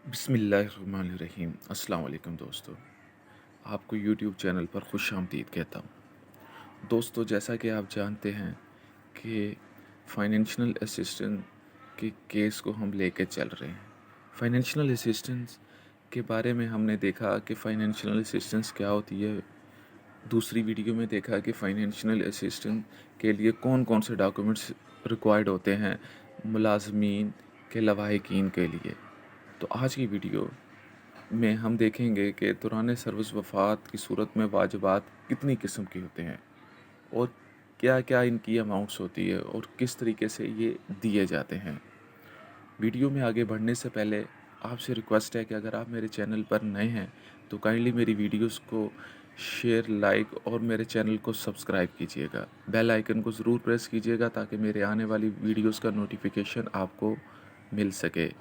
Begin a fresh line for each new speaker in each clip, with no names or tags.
बिस्मिल्लाहिर्रहमानिर्रहीम। अस्सलाम वालेकुम दोस्तों, आपको यूट्यूब चैनल पर खुशामदीद कहता हूँ। दोस्तों, जैसा कि आप जानते हैं कि फाइनेंशियल असिस्टेंस के केस को हम लेकर चल रहे हैं। फाइनेंशियल असिस्टेंस के बारे में हमने देखा कि फाइनेंशियल असिस्टेंस क्या होती है। दूसरी वीडियो में देखा कि फाइनेंशियल असिस्टेंस के लिए कौन कौन से डॉक्यूमेंट्स रिक्वायर्ड होते हैं मुलाजमीन के लवाहिकीन के लिए। तो आज की वीडियो में हम देखेंगे कि दौरान सर्विस वफ़ात की सूरत में वाजिबात कितनी किस्म के होते हैं और क्या क्या इनकी अमाउंट्स होती है और किस तरीके से ये दिए जाते हैं। वीडियो में आगे बढ़ने से पहले आपसे रिक्वेस्ट है कि अगर आप मेरे चैनल पर नए हैं तो काइंडली मेरी वीडियोस को शेयर, लाइक और मेरे चैनल को सब्सक्राइब कीजिएगा। बेल आइकन को ज़रूर प्रेस कीजिएगा ताकि मेरे आने वाली वीडियोस का नोटिफिकेशन आपको मिल सके।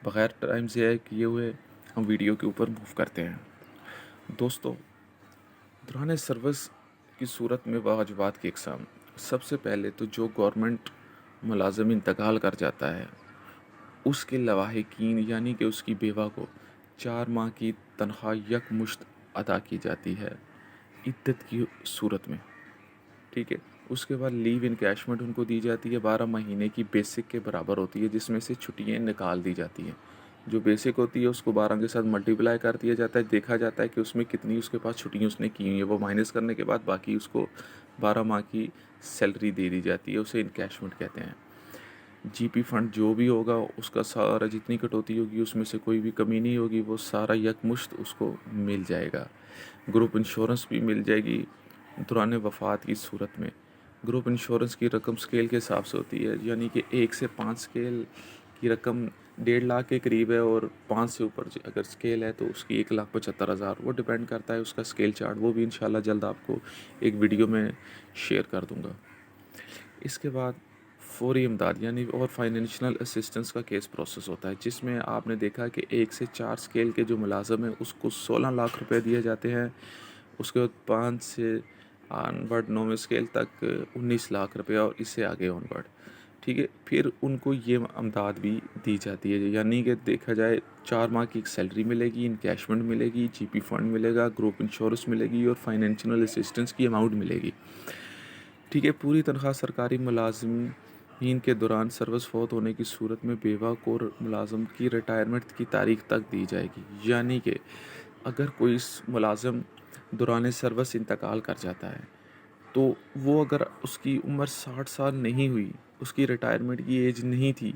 बग़ैर टाइम ज़ाया किए हुए हम वीडियो के ऊपर मूव करते हैं। दोस्तों, दौरान सर्विस की सूरत में वाजिबात की अक़साम। सबसे पहले तो जो गवर्नमेंट मुलाज़िम इंतकाल कर जाता है उसके लवाहिकीन यानी कि उसकी बेवा को 4 माह की तनख्वाह यकमुश्त अदा की जाती है इद्दत की सूरत में। ठीक है। उसके बाद लीव इनकैशमेंट उनको दी जाती है 12 महीने की बेसिक के बराबर होती है, जिसमें से छुट्टियाँ निकाल दी जाती हैं। जो बेसिक होती है उसको 12 के साथ मल्टीप्लाई कर दिया जाता है, देखा जाता है कि उसमें कितनी उसके पास छुट्टियाँ उसने की हुई हैं, वो माइनस करने के बाद बाकी उसको 12 माह की सैलरी दे दी जाती है। उसे इनकैशमेंट कहते हैं। जीपी फंड जो भी होगा उसका सारा जितनी कटौती होगी उसमें से कोई भी कमी नहीं होगी, वो सारा यकमुश्त उसको मिल जाएगा। ग्रुप इंश्योरेंस भी मिल जाएगी दौरान वफ़ात की सूरत में। ग्रुप इंश्योरेंस की रकम स्केल के हिसाब से होती है, यानी कि 1 से 5 स्केल की रकम 1.5 लाख के करीब है और 5 से ऊपर अगर स्केल है तो उसकी 1,75,000। वो डिपेंड करता है उसका स्केल चार्ट, वो भी इंशाल्लाह जल्द आपको एक वीडियो में शेयर कर दूँगा। इसके बाद फौरी इमदाद यानी और फाइनेंशियल असिस्टेंस का केस प्रोसेस होता है, जिसमें आपने देखा कि 1 से 4 स्केल के जो मुलाज़िम हैं उसको 16 लाख रुपए दिए जाते हैं। उसके बाद 5 से ऑनवर्ड 9वें स्केल तक 19 लाख रुपए और इससे आगे ऑनवर्ड। ठीक है। फिर उनको ये इमदाद भी दी जाती है, यानी कि देखा जाए 4 माह की एक सैलरी मिलेगी, इनकैशमेंट मिलेगी, जीपी फंड मिलेगा, ग्रुप इंश्योरेंस मिलेगी और फाइनेंशियल असिस्टेंस की अमाउंट मिलेगी। ठीक है। पूरी तनख्वाह सरकारी मुलाजमीन के दौरान सर्विस फौत होने की सूरत में बेवा को मुलाजम की रिटायरमेंट की तारीख तक दी जाएगी। यानी कि अगर कोई मुलाजम दौरान सर्विस इंतकाल कर जाता है तो वो अगर उसकी उम्र 60 साल नहीं हुई, उसकी रिटायरमेंट की एज नहीं थी,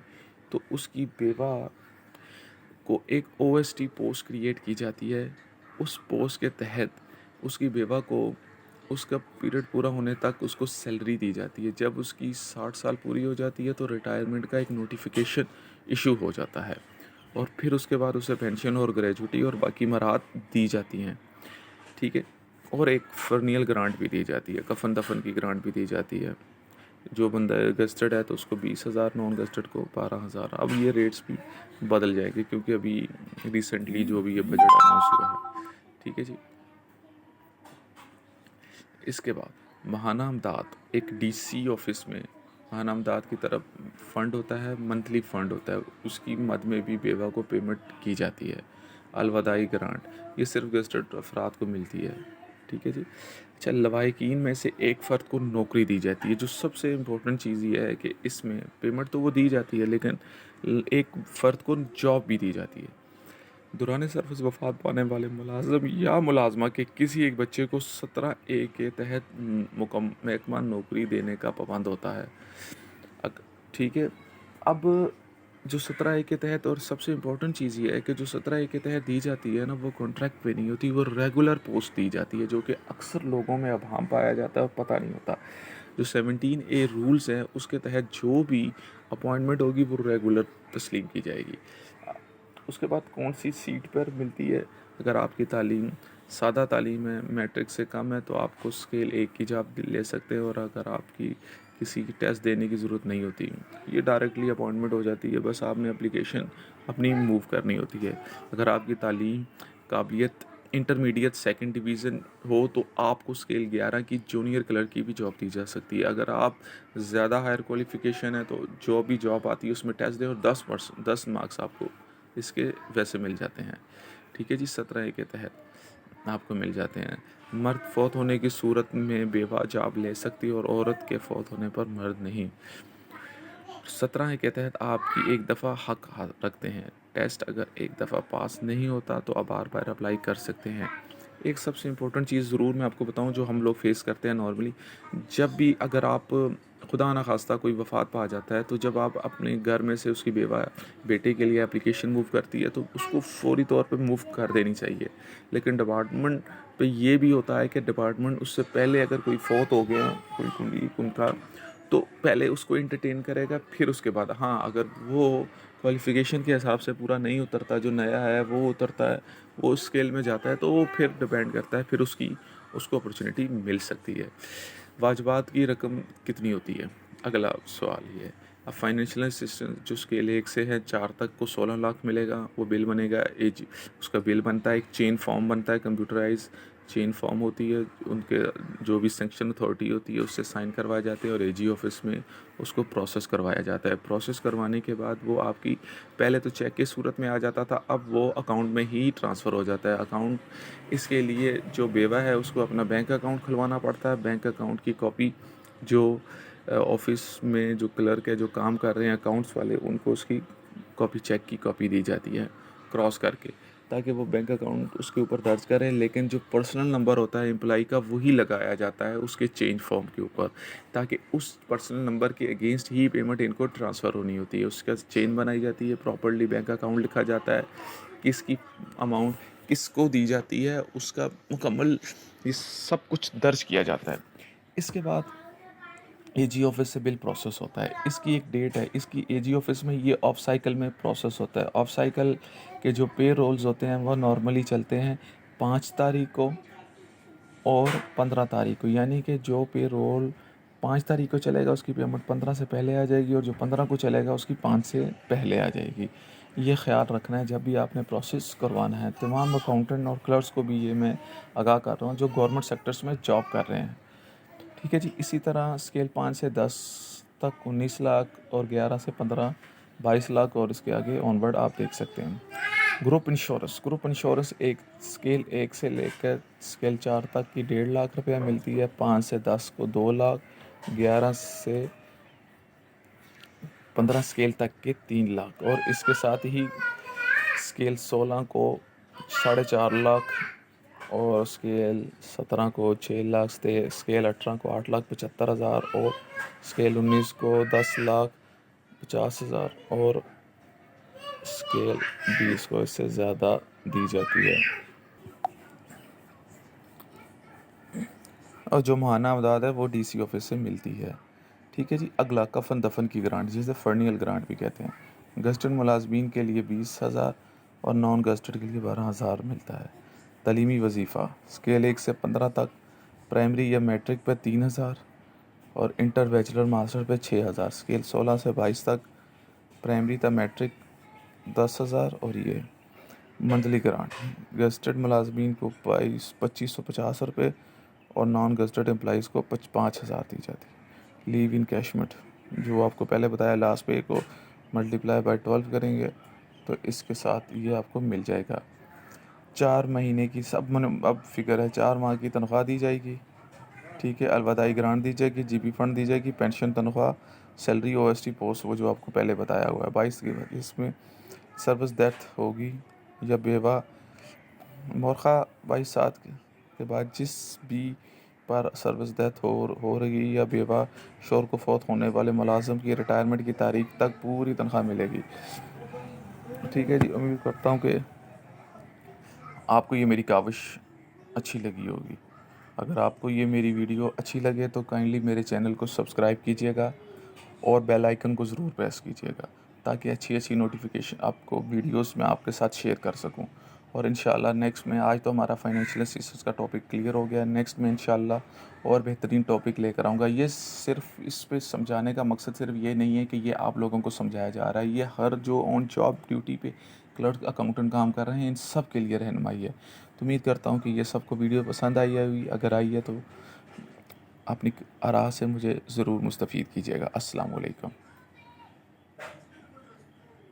तो उसकी बेवा को एक ओएसटी पोस्ट क्रिएट की जाती है। उस पोस्ट के तहत उसकी बेवा को उसका पीरियड पूरा होने तक उसको सैलरी दी जाती है। जब उसकी 60 साल पूरी हो जाती है तो रिटायरमेंट का एक नोटिफिकेशन इशू हो जाता है और फिर उसके बाद उसे पेंशन और ग्रेजुटी और बाकी मराहत दी जाती हैं। ठीक है। और एक फर्नियल ग्रांट भी दी जाती है, कफन दफन की ग्रांट भी दी जाती है। जो बंदा गस्टेड है तो उसको 20,000, नॉन गस्टेड को 12,000। अब ये रेट्स भी बदल जाएंगे क्योंकि अभी रिसेंटली जो भी ये बजट अनाउंस हुआ है। ठीक है जी। इसके बाद महाना अमदाद एक डीसी ऑफिस में महाना अमदाद की तरफ फ़ंड होता है, मंथली फ़ंड होता है, उसकी मद में भी बेवा को पेमेंट की जाती है। अलवदाई ग्रांट ये सिर्फ गस्टेड अफराद को मिलती है। ठीक है जी। अच्छा, लवाहिकीन में से एक फ़र्द को नौकरी दी जाती है। जो सबसे इम्पोर्टेंट चीज़ ये है कि इसमें पेमेंट तो वो दी जाती है लेकिन एक फ़र्द को जॉब भी दी जाती है। दौरान सर्विस वफ़ात पाने वाले मुलाज़िम या मुलाज़मा के किसी एक बच्चे को 17A के तहत महकमा नौकरी देने का पाबंद होता है। ठीक है। अब जो 17A के तहत, और सबसे इम्पोर्टेंट चीज़ ये है कि जो 17A के तहत दी जाती है ना, वो कॉन्ट्रैक्ट पे नहीं होती, वो रेगुलर पोस्ट दी जाती है, जो कि अक्सर लोगों में अभाम पाया जाता है और पता नहीं होता। जो 17A रूल्स हैं उसके तहत जो भी अपॉइंटमेंट होगी वो रेगुलर तस्लीम की जाएगी। उसके बाद कौन सी सीट पर मिलती है, अगर आपकी तालीम सादा तालीम है, मैट्रिक से कम है, तो आपको स्केल 1 की जॉब ले सकते हैं और अगर आपकी किसी की टेस्ट देने की ज़रूरत नहीं होती, ये डायरेक्टली अपॉइंटमेंट हो जाती है। बस आपने एप्लीकेशन अपनी मूव करनी होती है। अगर आपकी तालीम काबिलियत इंटरमीडिएट सेकंड डिवीज़न हो तो आपको स्केल 11 की जूनियर क्लर्क की भी जॉब दी जा सकती है। अगर आप ज़्यादा हायर क्वालिफ़िकेशन है तो जो भी जॉब आती है उसमें टेस्ट दें और 10 मार्क्स आपको इसके वैसे मिल जाते हैं। ठीक है जी, 17A के तहत आपको मिल जाते हैं। मर्द फौत होने की सूरत में बेवा जॉब ले सकती है और औरत के फौत होने पर मर्द नहीं। 17 के तहत आपकी एक दफ़ा हक रखते हैं। टेस्ट अगर एक दफ़ा पास नहीं होता तो आप बार बार अप्लाई कर सकते हैं। एक सबसे इम्पोर्टेंट चीज़ ज़रूर मैं आपको बताऊं जो हम लोग फेस करते हैं नॉर्मली, जब भी अगर आप खुदा ना खास्ता कोई वफ़ात पा जाता है तो जब आप अपने घर में से उसकी बेटे के लिए एप्लीकेशन मूव करती है तो उसको फ़ौरी तौर पे मूव कर देनी चाहिए। लेकिन डिपार्टमेंट पे ये भी होता है कि डिपार्टमेंट उससे पहले अगर कोई फौत हो गया, कोई कुलीग उनका, तो पहले उसको एंटरटेन करेगा, फिर उसके बाद हाँ, अगर वो क्वालिफ़िकेशन के हिसाब से पूरा नहीं उतरता, जो नया है वो उतरता है, वो उस स्केल में जाता है, तो वो फिर डिपेंड करता है, फिर उसको अपॉर्चुनिटी मिल सकती है। वाजबात की रकम कितनी होती है? अगला सवाल ये है। अब फाइनेंशियल असिस्टेंस जो स्केल 1 से है 4 तक को 16 लाख मिलेगा, वो बिल बनेगा एज, उसका बिल बनता है, एक चेन फॉर्म बनता है, कंप्यूटराइज चेन फॉर्म होती है, उनके जो भी सैंक्शन अथॉरिटी होती है उससे साइन करवाए जाते हैं और एजी ऑफिस में उसको प्रोसेस करवाया जाता है। प्रोसेस करवाने के बाद वो आपकी पहले तो चेक की सूरत में आ जाता था, अब वो अकाउंट में ही ट्रांसफ़र हो जाता है। अकाउंट इसके लिए जो बेवा है उसको अपना बैंक अकाउंट खुलवाना पड़ता है। बैंक अकाउंट की कॉपी जो ऑफिस में जो क्लर्क है जो काम कर रहे हैं अकाउंट्स वाले, उनको उसकी कॉपी, चेक की कॉपी दी जाती है क्रॉस करके, ताकि वो बैंक अकाउंट उसके ऊपर दर्ज करें। लेकिन जो पर्सनल नंबर होता है एम्प्लॉई का वही लगाया जाता है उसके चेंज फॉर्म के ऊपर, ताकि उस पर्सनल नंबर के अगेंस्ट ही पेमेंट इनको ट्रांसफ़र होनी होती है। उसका चेन बनाई जाती है, प्रॉपर्ली बैंक अकाउंट लिखा जाता है, किसकी अमाउंट किसको दी जाती है, उसका मुकम्मल ये सब कुछ दर्ज किया जाता है। इसके बाद एजी ऑफिस से बिल प्रोसेस होता है। इसकी एक डेट है, इसकी एजी ऑफिस में ये ऑफ साइकिल में प्रोसेस होता है। ऑफ साइकिल के जो पे रोल्स होते हैं वह नॉर्मली चलते हैं 5 तारीख को और 15 तारीख को, यानी कि जो पे रोल 5 तारीख को चलेगा उसकी पेमेंट 15 से पहले आ जाएगी और जो 15 को चलेगा उसकी 5 से पहले आ जाएगी। ये ख्याल रखना है जब भी आपने प्रोसेस करवाना है। तमाम अकाउंटेंट और क्लर्क्स को भी ये मैं आगाह कर रहा हूँ जो गवर्नमेंट सेक्टर्स में जॉब कर रहे हैं। ठीक है जी। इसी तरह स्केल 5 से 10 तक 19 लाख और 11 से 15 22 लाख और इसके आगे ऑनवर्ड आप देख सकते हैं। ग्रुप इंश्योरेंस एक स्केल 1 से लेकर स्केल 4 तक की 1.5 लाख रुपया मिलती है। 5 से 10 को 2 लाख, 11 से 15 स्केल तक के 3 लाख और इसके साथ ही स्केल 16 को 4.5 लाख और स्केल 17 को 6 लाख से स्केल 18 को 8,75,000 और स्केल 19 को 10,50,000 और स्केल 20 को इससे ज़्यादा दी जाती है। और जो माहाना अमदाद है वो डीसी ऑफिस से मिलती है। ठीक है जी। अगला कफन दफन की ग्रांट, जिसे फर्नियल ग्रांट भी कहते हैं। गस्टेड मुलाजमीन के लिए 20,000 और नॉन गस्टेड के लिए 12,000 मिलता है। तलीमी वजीफ़ा स्केल 1 से 15 तक प्राइमरी या मैट्रिक पर 3,000 और इंटर बैचलर मास्टर पे 6,000। स्केल 16 से 22 तक प्राइमरी तक मैट्रिक 10,000 और ये मंथली ग्रांट गस्टेड मुलाजमीन को 2,550 रुपये और नॉन गस्टेड एम्प्लॉज़ को 5,000 दी जाती है। लीव इन कैशमेंट जो आपको पहले बताया, लास्ट पे को मल्टीप्लाई बाय 12 करेंगे तो इसके साथ ये आपको मिल जाएगा। 4 महीने की अब फिक्र है, 4 माह की तनख्वाह दी जाएगी। ठीक है। अलविदाई ग्रांट दी जाएगी, जीपी फंड दी जाएगी, पेंशन, तनख्वाह, सैलरी, ओएसटी पोस्ट, वो जो आपको पहले बताया हुआ है 22 की। इसमें सर्विस डेथ होगी या बेवा मोरखा 22 साल के बाद जिस भी पर सर्विस डेथ हो रही या बेवा शोर को फौत होने वाले मुलाजम की रिटायरमेंट की तारीख तक पूरी तनख्वाह मिलेगी। ठीक है जी। उम्मीद करता हूँ कि आपको ये मेरी काविश अच्छी लगी होगी। अगर आपको ये मेरी वीडियो अच्छी लगे तो काइंडली मेरे चैनल को सब्सक्राइब कीजिएगा और बेल आइकन को ज़रूर प्रेस कीजिएगा ताकि अच्छी अच्छी नोटिफिकेशन आपको वीडियोस में आपके साथ शेयर कर सकूं। और इंशाल्लाह नेक्स्ट में, आज तो हमारा फाइनेंशियल असिस्टेंस का टॉपिक क्लियर हो गया, नेक्स्ट में इंशाल्लाह और बेहतरीन टॉपिक लेकर आऊँगा। ये सिर्फ इस पे समझाने का मकसद सिर्फ ये नहीं है कि ये आप लोगों को समझाया जा रहा है, ये हर जो ऑन जॉब ड्यूटी पे क्लर्क, अकाउंटेंट काम कर रहे हैं इन सब के लिए रहनुमाई है। तो उम्मीद करता हूँ कि ये सबको वीडियो पसंद आई होगी। अगर आई है तो अपनी आरा से मुझे ज़रूर मुस्तफ़ीद कीजिएगा। अस्सलाम वालेकुम।